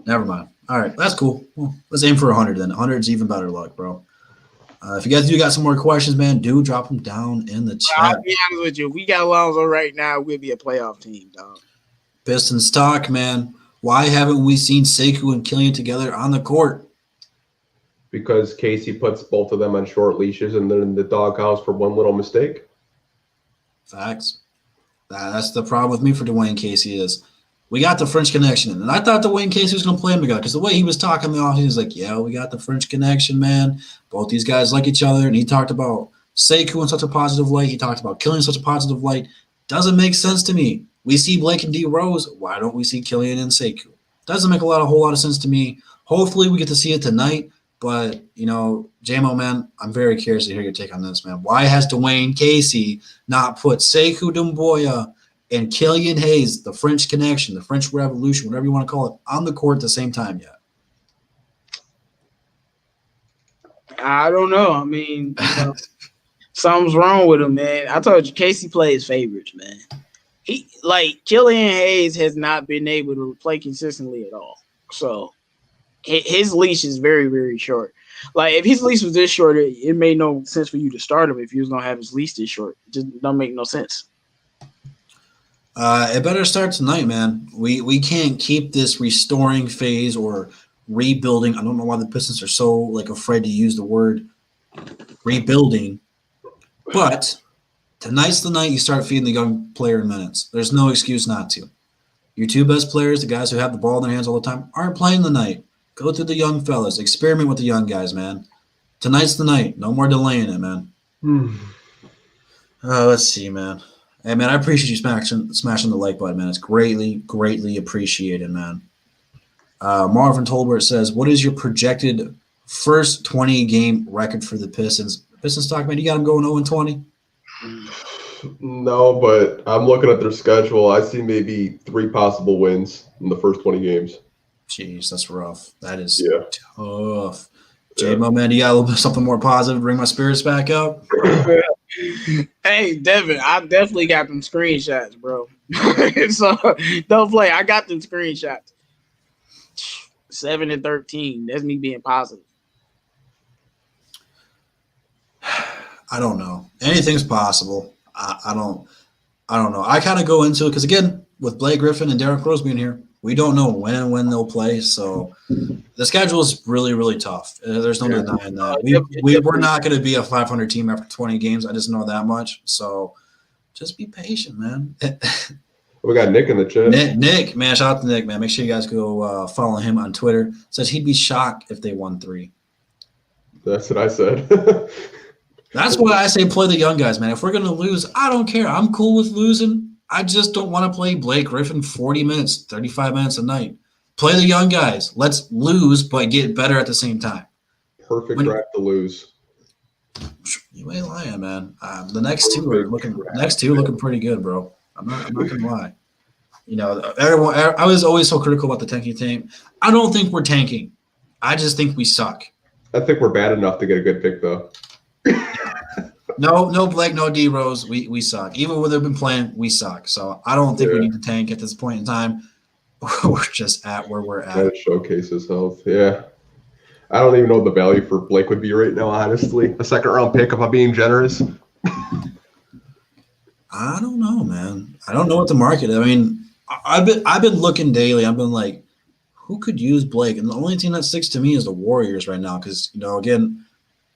Never mind. All right, that's cool. Well, let's aim for 100 then. 100 is even better luck, bro. If you guys do got some more questions, man, do drop them down in the chat. I'll be honest with you. We got Lonzo right now. We'll be a playoff team, dog. Pistons talk, man. Why haven't we seen Sekou and Killian together on the court? Because Casey puts both of them on short leashes and then in the doghouse for one little mistake. Facts. That's the problem with me for Dwayne Casey is we got the French connection. And I thought Dwayne Casey was going to play him together because the way he was talking the offseason, he was like, yeah, we got the French connection, man. Both these guys like each other. And he talked about Sekou in such a positive light. He talked about Killian in such a positive light. Doesn't make sense to me. We see Blake and D Rose. Why don't we see Killian and Sekou? Doesn't make a whole lot of sense to me. Hopefully we get to see it tonight. But, you know, J-Mo, man, I'm very curious to hear your take on this, man. Why has Dwayne Casey not put Sekou Doumbouya and Killian Hayes, the French connection, the French Revolution, whatever you want to call it, on the court at the same time yet? I don't know. I mean, something's wrong with him, man. I told you, Casey plays favorites, man. Killian Hayes has not been able to play consistently at all. So his leash is very, very short. Like, if his leash was this short, it made no sense for you to start him if you was going to have his leash this short. It just don't make no sense. It better start tonight, man. We can't keep this restoring phase or rebuilding. I don't know why the Pistons are so like afraid to use the word rebuilding, but tonight's the night you start feeding the young player minutes. There's no excuse not to. Your two best players, the guys who have the ball in their hands all the time, aren't playing tonight. Go through the young fellas. Experiment with the young guys, man. Tonight's the night. No more delaying it, man. Let's see, man. Hey, man, I appreciate you smashing the like button, man. It's greatly, greatly appreciated, man. Marvin Tolbert says, what is your projected first 20-game record for the Pistons? Pistons talk, man, you got them going 0-20? No, but I'm looking at their schedule. I see maybe 3 possible wins in the first 20 games. Jeez, that's rough. That is tough. Yeah. J-Mo, man, you got a little bit something more positive to bring my spirits back up? Hey, Devin, I definitely got them screenshots, bro. So don't play. I got them screenshots. 7-13. That's me being positive. I don't know. Anything's possible. I don't know. I kind of go into it because, again, with Blake Griffin and Derrick Rose being here, we don't know when they'll play. So the schedule is really, really tough. There's no denying that. We're not going to be a 500 team after 20 games. I just know that much. So just be patient, man. We got Nick in the chat. Nick, man, shout out to Nick, man. Make sure you guys go follow him on Twitter. Says he'd be shocked if they won 3. That's what I said. That's why I say play the young guys, man. If we're going to lose, I don't care. I'm cool with losing. I just don't want to play Blake Griffin 40 minutes, 35 minutes a night. Play the young guys. Let's lose, but get better at the same time. Perfect draft to lose. You ain't lying, man. The next two are looking pretty good, bro. I'm not gonna lie. You know, everyone. I was always so critical about the tanking team. I don't think we're tanking. I just think we suck. I think we're bad enough to get a good pick, though. No Blake, no D Rose. We suck. Even when they've been playing, we suck. So I don't think we need to tank at this point in time. We're just at where we're at. That showcases health. Yeah. I don't even know what the value for Blake would be right now, honestly. A second-round pick, if I'm being generous. I don't know, man. I don't know what the market is. I mean, I've been looking daily. I've been like, who could use Blake? And the only team that sticks to me is the Warriors right now because, you know, again,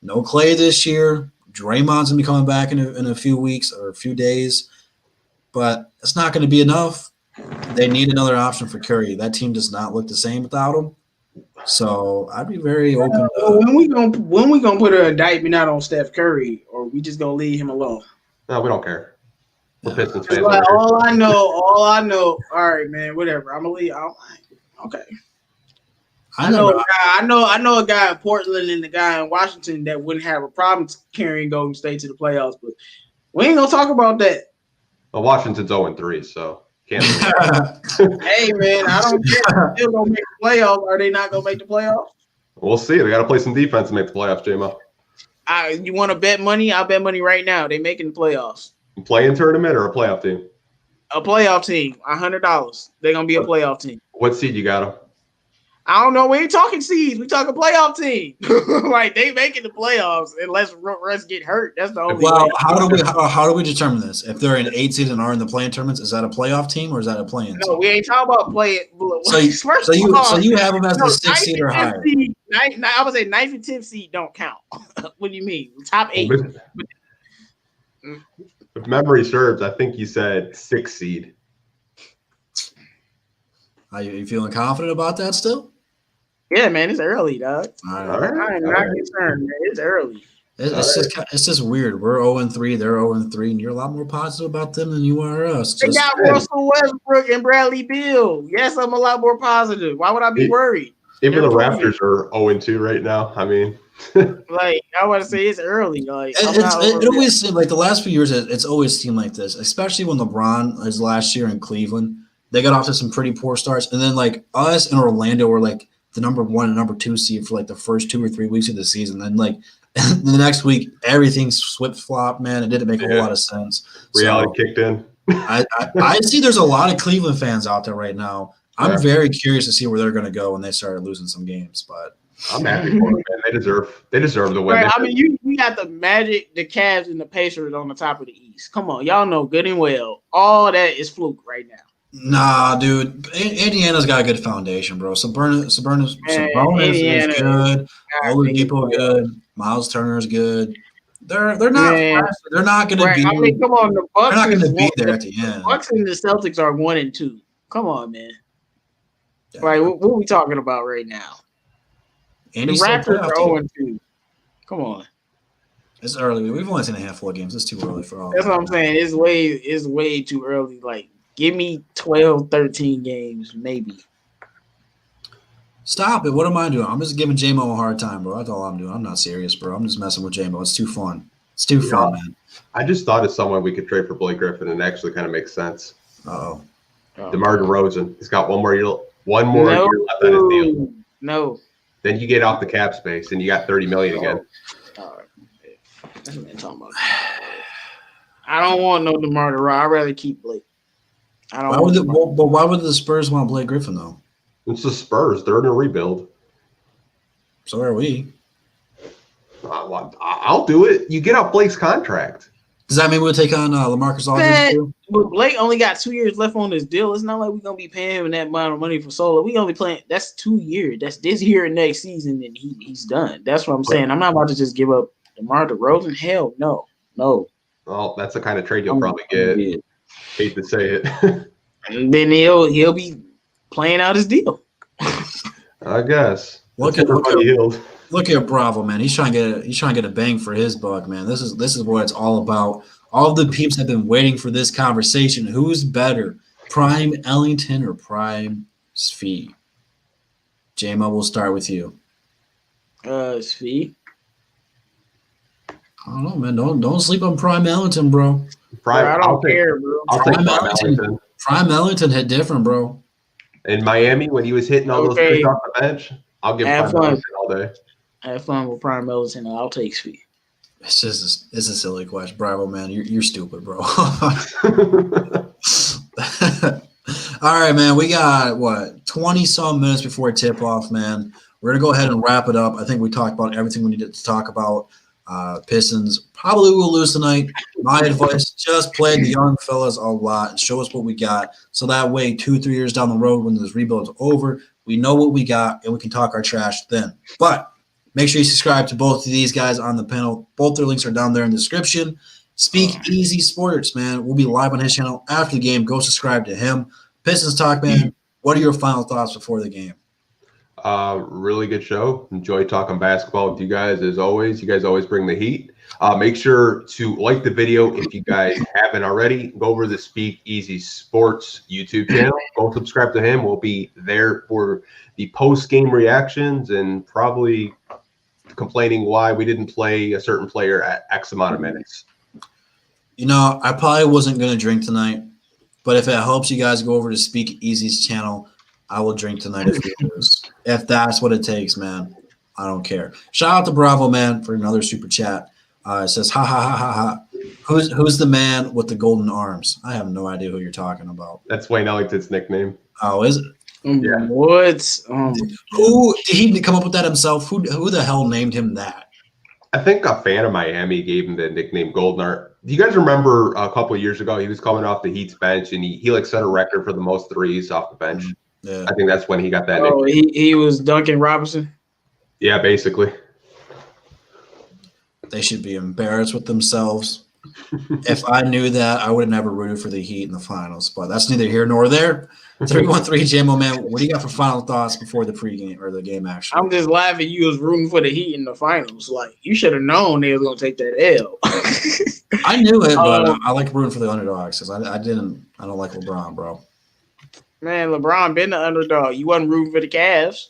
no Clay this year. Draymond's going to be coming back in a few weeks or a few days. But it's not going to be enough. They need another option for Curry. That team does not look the same without him. So I'd be very open. When we gonna put an indictment out on Steph Curry, or we just gonna leave him alone? No, we don't care. We're Pistons fans. Like, all I know. All right, man. Whatever. I'm gonna leave. Okay. I know a guy in Portland and a guy in Washington that wouldn't have a problem carrying Golden State to the playoffs, but we ain't gonna talk about that. Well, Washington's 0-3, so can't. Hey, man, I don't care. They're still gonna make the playoffs. Are they not gonna make the playoffs? We'll see. They got to play some defense to make the playoffs, J-Mo. You want to bet money? I'll bet money right now. They making the playoffs. A play-in tournament or a playoff team? A playoff team. $100. They're gonna be a playoff team. What seed you got them? I don't know. We ain't talking seeds. We talking playoff team. Like they making the playoffs unless Russ get hurt. That's the only. Well, how do we determine this? If they're an 8 seed and are in the play-in tournaments, is that a playoff team or is that a play-in? No, we ain't talking about play-in. So you have them as the 6th seed or higher. I would say 9th and 10th seed don't count. What do you mean? Top 8. If memory serves, I think you said 6th seed. Are you feeling confident about that still? Yeah, man, it's early, dog. All right. I'm not concerned, man. It's early. It's just weird. We're 0-3, they're 0-3, and you're a lot more positive about them than you are us. They got Russell Westbrook and Bradley Beal. Yes, I'm a lot more positive. Why would I be worried? Even the Raptors are 0-2 right now. I mean, like I want to say, it's early. Like it always seemed like the last few years, it's always seemed like this, especially when LeBron his last year in Cleveland. They got off to some pretty poor starts, and then like us in Orlando were like the number 1 and number 2 seed for like the first 2 or 3 weeks of the season. Then like the next week, everything flip-flopped, man. It didn't make a whole lot of sense. Reality kicked in. I see there's a lot of Cleveland fans out there right now. I'm very curious to see where they're going to go when they start losing some games. But I'm happy for them, man. They deserve the win. Right, I mean, you got the Magic, the Cavs, and the Pacers on the top of the East. Come on, y'all know good and well. All that is fluke right now. Nah, dude. Indiana's got a good foundation, bro. Sabonis is good. Oladipo good. Miles Turner is good. They're not they're not going to be. I mean, come on, the Bucks they're not going to be there at the end. The Bucks and the Celtics are 1-2. Come on, man. Yeah. Like, what are we talking about right now? And the Raptors are 0-2. Come on. It's early. We've only seen a handful of games. It's too early for all. That's what I'm saying. It's way too early. Like, give me 12, 13 games, maybe. Stop it. What am I doing? I'm just giving J-Mo a hard time, bro. That's all I'm doing. I'm not serious, bro. I'm just messing with J-Mo. It's too fun. It's too fun, man. I just thought of someone we could trade for Blake Griffin, and it actually kind of makes sense. Uh-oh. DeMar DeRozan. He's got one more year left on his deal. No. Then you get off the cap space, and you got $30 million again. That's what I'm talking about. I don't want no DeMar DeRozan. I'd rather keep Blake. Why would the Spurs want Blake Griffin, though? It's the Spurs. They're in a rebuild. So are we. I'll do it. You get off Blake's contract. Does that mean we'll take on LaMarcus Aldridge? But Blake only got 2 years left on his deal. It's not like we're going to be paying him that amount of money for solo. We only playing – that's 2 years. That's this year and next season, and he's done. That's what I'm saying. I'm not about to just give up DeMar DeRozan. Hell no. Well, that's the kind of trade you'll probably get. Hate to say it. And then he'll be playing out his deal. I guess. Look at Bravo, man. He's trying to get a bang for his buck, man. This is what it's all about. All the peeps have been waiting for this conversation. Who's better, Prime Ellington or Prime Svi? J-Mo, we'll start with you. Svi. I don't know, man. Don't sleep on Prime Ellington, bro. I don't care, bro. Prime Ellington hit different, bro. In Miami, when he was hitting all those things off the bench, I'll give Prime Ellington all day. Have fun with Prime Ellington, and I'll take Svi. It's a silly question. Bravo, man. You're stupid, bro. All right, man. We got, 20-some minutes before tip-off, man. We're going to go ahead and wrap it up. I think we talked about everything we needed to talk about. Pistons probably will lose tonight. My advice, just play the young fellas a lot and show us what we got. So that way, 2-3 years down the road when this rebuild is over, we know what we got and we can talk our trash then. But make sure you subscribe to both of these guys on the panel. Both their links are down there in the description. Speak Easy Sports, man. We'll be live on his channel after the game. Go subscribe to him. Pistons Talk, man. What are your final thoughts before the game? Really good show. Enjoy talking basketball with you guys as always. You guys always bring the heat. Make sure to like the video if you guys haven't already. Go over to the Speak Easy Sports YouTube channel. Go subscribe to him. We'll be there for the post-game reactions and probably complaining why we didn't play a certain player at X amount of minutes. You know, I probably wasn't going to drink tonight, but if it helps you guys go over to Speak Easy's channel, I will drink tonight if we lose. If that's what it takes, man. I don't care. Shout out to Bravo, man, for another super chat. It says, ha, ha, ha, ha, ha. Who's the man with the golden arms? I have no idea who you're talking about. That's Wayne Ellington's nickname. Oh, is it? Yeah. What? Who did he come up with that himself? Who the hell named him that? I think a fan of Miami gave him the nickname Golden Art. Do you guys remember a couple of years ago he was coming off the Heat's bench and he like set a record for the most threes off the bench? Yeah. I think that's when he got that nickname. He was Duncan Robinson? Yeah, basically. They should be embarrassed with themselves. If I knew that, I would have never rooted for the Heat in the finals. But that's neither here nor there. 313 JMO, man. What do you got for final thoughts before the pregame or the game action? I'm just laughing. You was rooting for the Heat in the finals. Like, you should have known they was gonna take that L. I knew it, but I like rooting for the underdogs because I don't like LeBron, bro. Man, LeBron been the underdog. You wasn't rooting for the Cavs.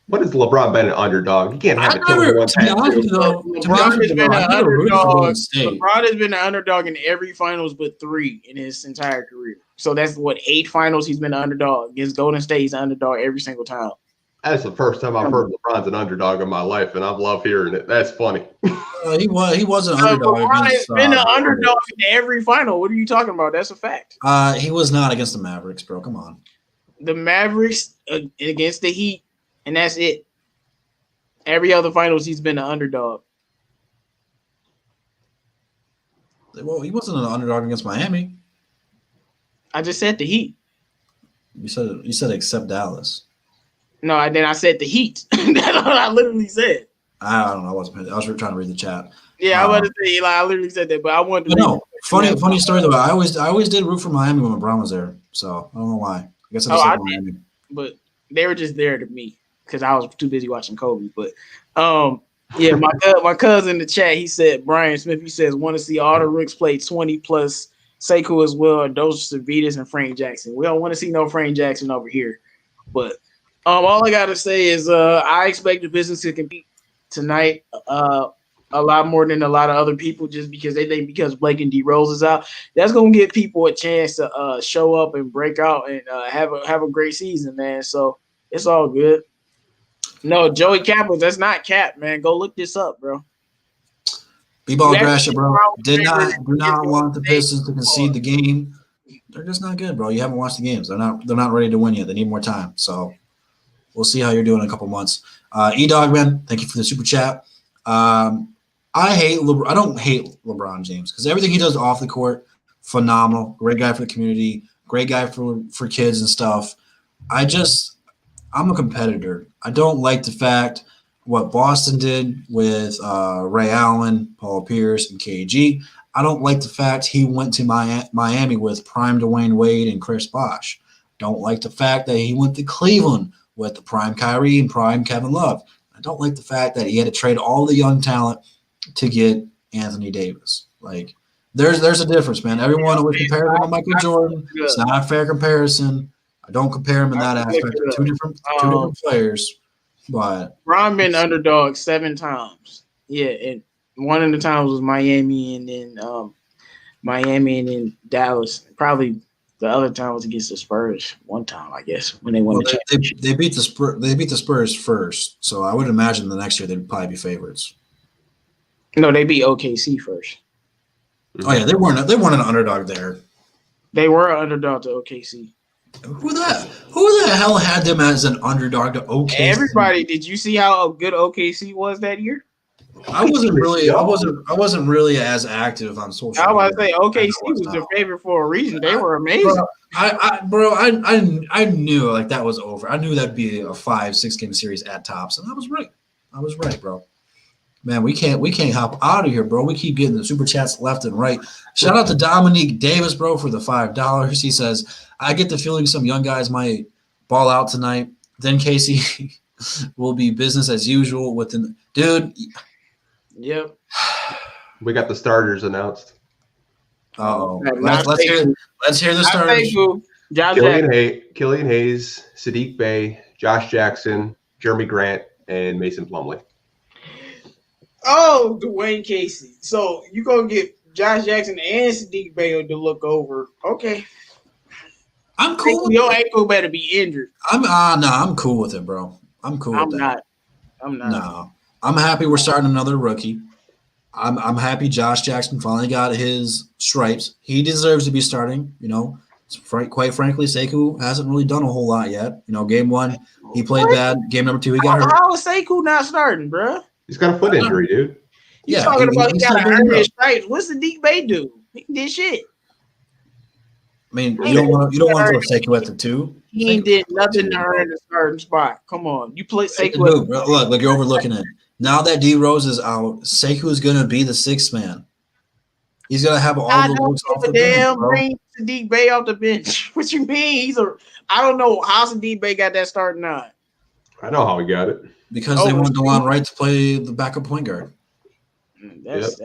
What has LeBron been an underdog? You can't have it. LeBron has been an underdog. LeBron has been an underdog in every finals but 3 in his entire career. So that's 8 finals he's been an underdog. Against Golden State, he's an underdog every single time. That's the first time I've heard LeBron's an underdog in my life, and I love hearing it. That's funny. He was an underdog. LeBron has been an underdog in every final. What are you talking about? That's a fact. He was not against the Mavericks, bro. Come on. The Mavericks against the Heat, and that's it. Every other finals, he's been an underdog. Well, he wasn't an underdog against Miami. I just said the Heat. You said except Dallas. No, I said the Heat. That's what I literally said. I don't know. I was trying to read the chat. Yeah, I wanted to say, I literally said that, but I wanted to. No, funny story though. I always did root for Miami when LeBron was there. So I don't know why. I guess I just like Miami. But they were just there to me because I was too busy watching Kobe. But yeah, my cousin in the chat, he said Brian Smith. He says want to see all the Ricks play 20 plus Sekou as well, Dose Savitas and Frank Jackson. We don't want to see no Frank Jackson over here. But all I gotta say is I expect the business to compete tonight a lot more than a lot of other people just because they think because Blake and D Rose is out, that's gonna give people a chance to show up and break out and have a great season, man. So it's all good. No, Joey Capel, that's not Cap, man. Go look this up, bro. B-ball Grasher, bro. Do not want the Pistons to concede the game. They're just not good, bro. You haven't watched the games. They're not ready to win yet. They need more time. So we'll see how you're doing in a couple months. E-Dogman, thank you for the super chat. I don't hate LeBron James because everything he does off the court, phenomenal. Great guy for the community. Great guy for kids and stuff. I'm a competitor. I don't like the fact what Boston did with Ray Allen, Paul Pierce, and KG. I don't like the fact he went to Miami with prime Dwayne Wade and Chris Bosh. Don't like the fact that he went to Cleveland with the prime Kyrie and prime Kevin Love. I don't like the fact that he had to trade all the young talent to get Anthony Davis. Like, there's a difference, man. Everyone always compares him to Michael Jordan. It's not a fair comparison. I don't compare him in that aspect. Two different players. But Ron been underdog 7 times. Yeah, and one of the times was Miami and then Dallas. Probably the other time was against the Spurs one time, I guess, when they won the championship. They beat the Spurs. They beat the Spurs first, so I would imagine the next year they'd probably be favorites. No, they beat OKC first. Oh yeah, they weren't an underdog there. They were an underdog to OKC. Who the hell had them as an underdog to OKC? Everybody, did you see how good OKC was that year? I wasn't really as active on social media. I was say OKC was their favorite for a reason. They were amazing. I knew like that was over. I knew that'd be a 5-6 game series at tops, and I was right, bro. Man, we can't hop out of here, bro. We keep getting the super chats left and right. Shout out to Dominique Davis, bro, for the $5. He says, I get the feeling some young guys might ball out tonight. Then Casey will be business as usual with the dude. Yep. We got the starters announced. Oh, let's hear the starters. Killian Hayes, Sadiq Bey, Josh Jackson, Jeremy Grant, and Mason Plumlee. Oh, Dwayne Casey. So you gonna get Josh Jackson and Sadiq Bey to look over? Okay. I'm cool. Your ankle better be injured. I'm cool with it, bro. I'm cool with that. I'm not. No. I'm happy we're starting another rookie. I'm happy Josh Jackson finally got his stripes. He deserves to be starting. You know, quite frankly, Sekou hasn't really done a whole lot yet. You know, game 1 he played bad. Game number 2 he got hurt. How is Sekou not starting, bro? He's got a foot injury, dude. You're talking about he got to earn his stripes. What's the Sadiq Bey do? He did shit. I mean, you don't want to throw Sekou at the 2. He did nothing to earn the starting spot. Come on, you play Sekou. Look, you're overlooking it. Now that D Rose is out, Sekou is going to be the 6th man. He's going to have all the looks off the bench, bro. Bring Sadiq Bey off the bench. What you mean? I don't know how Sadiq Bey got that starting 9. I know how he got it. Because they wanted DeLon Wright to play the backup point guard. It's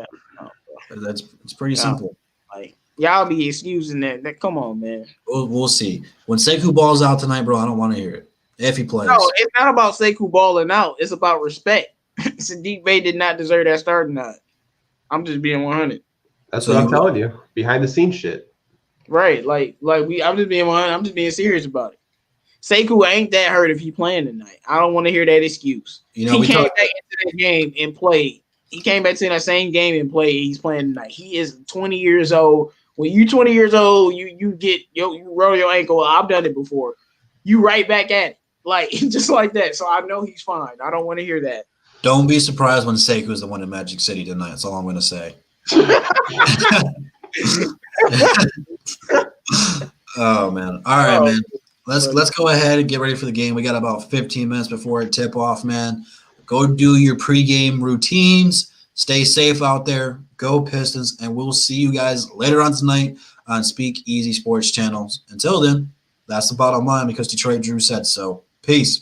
pretty simple. Like y'all be excusing that. Come on, man. We'll see. When Sekou balls out tonight, bro, I don't want to hear it. If he plays. No, it's not about Sekou balling out. It's about respect. Sadiq Bey did not deserve that starting 9. I'm just being 100. That's what I'm telling you. Behind the scenes shit. Right. I'm just being 100. I'm just being serious about it. Sekou ain't that hurt if he playing tonight. I don't want to hear that excuse. You know, he came back into that game and played. He came back to that same game and played. He's playing tonight. He is 20 years old. When you 20 years old, you roll your ankle. I've done it before. You right back at it. Like just like that. So I know he's fine. I don't want to hear that. Don't be surprised when Seku's the one in Magic City tonight. That's all I'm going to say. Oh, man. All right, man. Let's go ahead and get ready for the game. We got about 15 minutes before it tip off, man. Go do your pregame routines. Stay safe out there. Go Pistons, and we'll see you guys later on tonight on Speak Easy Sports channels. Until then, that's the bottom line because Detroit Drew said so. Peace.